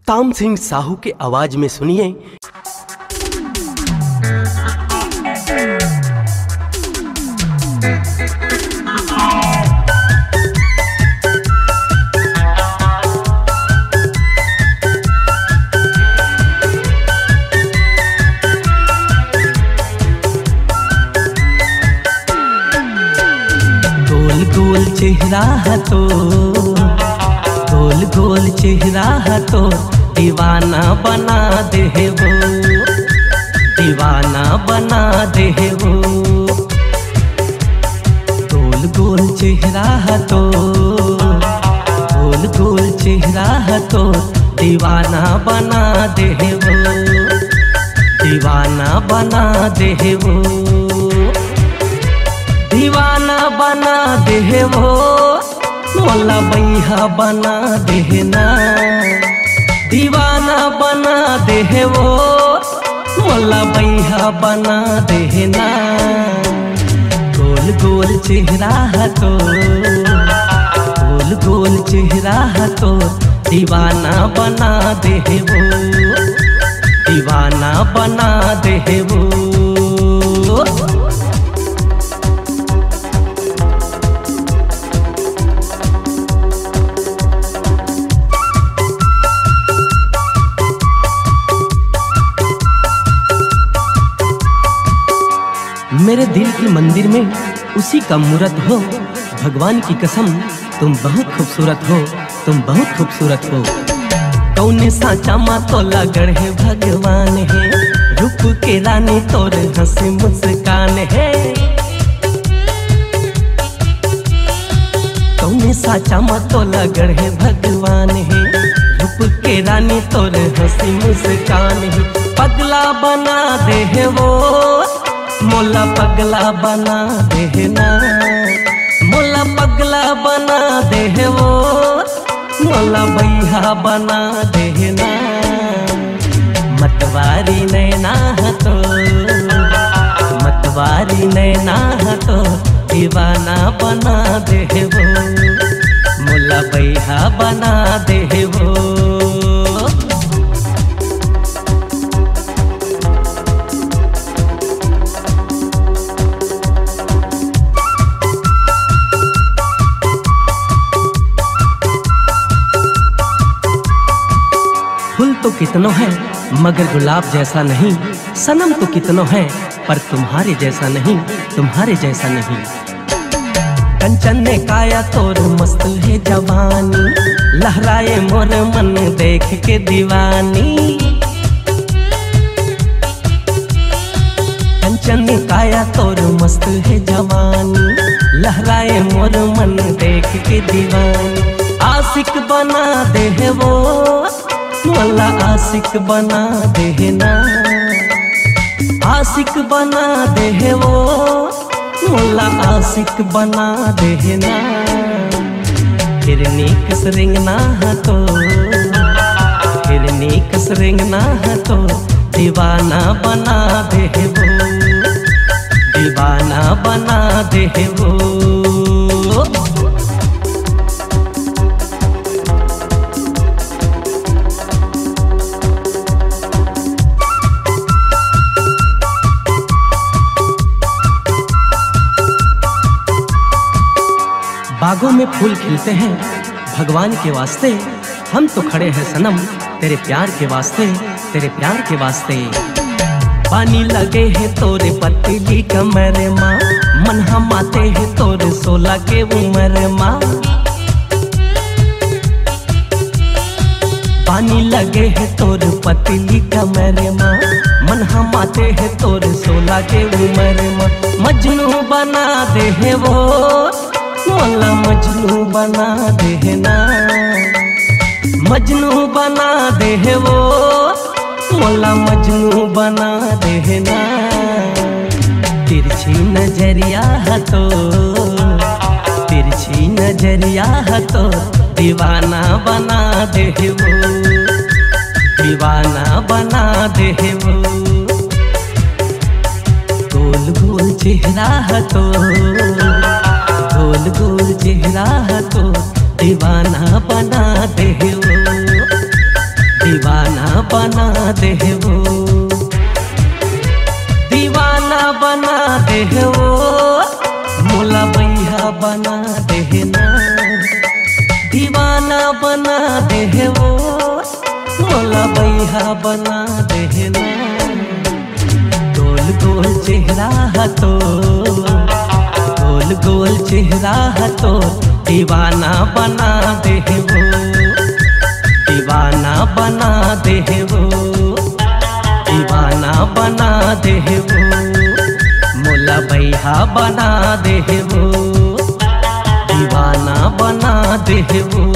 तामसिंह साहू के आवाज में सुनिए गोल गोल चेहरा है तो गोल गोल चेहरा है तो दीवाना बना दे वो, दीवाना बना दे वो। गोल गोल चेहरा है तो गोल गोल चेहरा है तो दीवाना बना दे वो, दीवाना बना दे वो, दीवाना बना दे वो। मोला बैहा बना देना, दीवाना बना दे वो, मोला बैहा बना देना। गोल गोल चेहरा है तो गोल गोल चेहरा है तो दीवाना बना दे वो, दीवाना बना दे वो। मेरे दिल की मंदिर में उसी का मूरत हो, भगवान की कसम तुम बहुत खूबसूरत हो, तुम बहुत खूबसूरत हो। कौने साचा मा तोला गढ़े भगवान है, रूप के रानी तोर हंसी मुस्कान है। कौने साचा मा तोला गढ़े भगवान है, रूप के रानी तोर हंसी मुस्कान है। पगला बना दे वो, मोला पगला बना देना, मोला पगला बना दे वो, मोला बैहा बना देना। मतवारी नैना तो मतवारी नैना तो दीवाना बना दे वो, मोला बैहा बना दे वो। फूल तो कितनों है मगर गुलाब जैसा नहीं, सनम तो कितनों है पर तुम्हारे जैसा नहीं, तुम्हारे जैसा नहीं। कंचन ने काया तोर मस्त है जवानी, लहराए मोर मन देख के दीवानी। कंचन ने काया तोर मस्त है जवानी, लहराए मोर मन देख के दीवानी। आशिक बना दे वो, मोला आशिक बना देना, आशिक बना दे वो, मोला आशिक बना देना। हिरनी कस रेंगना तो हिरनी कस रेंगना तो दीवाना बना दे वो, दीवाना बना दे वो। बागों में फूल खिलते हैं भगवान के वास्ते, हम तो खड़े हैं सनम तेरे प्यार के वास्ते, तेरे प्यार के वास्ते। पानी लगे है तोरे पतली कमर माँ, मन हम आते हैं तोरे 16 के उम्र माँ। पानी लगे है तोरे पतली कमर माँ, मन हम आते हैं तोरे 16 के उम्र माँ। मजनू बना दे वो, मोला मजनू बना देना, मजनू बना दे वो, मोला मजनू बना देना। तिरछी नजरिया है तो तिरछी नजरिया है तो दीवाना बना दे वो, दीवाना बना दे वो। गोल गोल चेहरा है तो गोल गोल चेहरा तो दीवाना बना दे वो, दीवाना बना देहबो, दीवाना बना देहबो, मोला बैहा बना देहना, दीवाना बना देहबो, मोला बैहा बना देहना। गोल गोल चेहरा हतो, गोल गोल चेहरा हतो, दीवाना बना देहबो, दीवाना बना देहबो, दीवाना बना देहबो, मोला बैहा बना देहबो, दीवाना बना देहबो।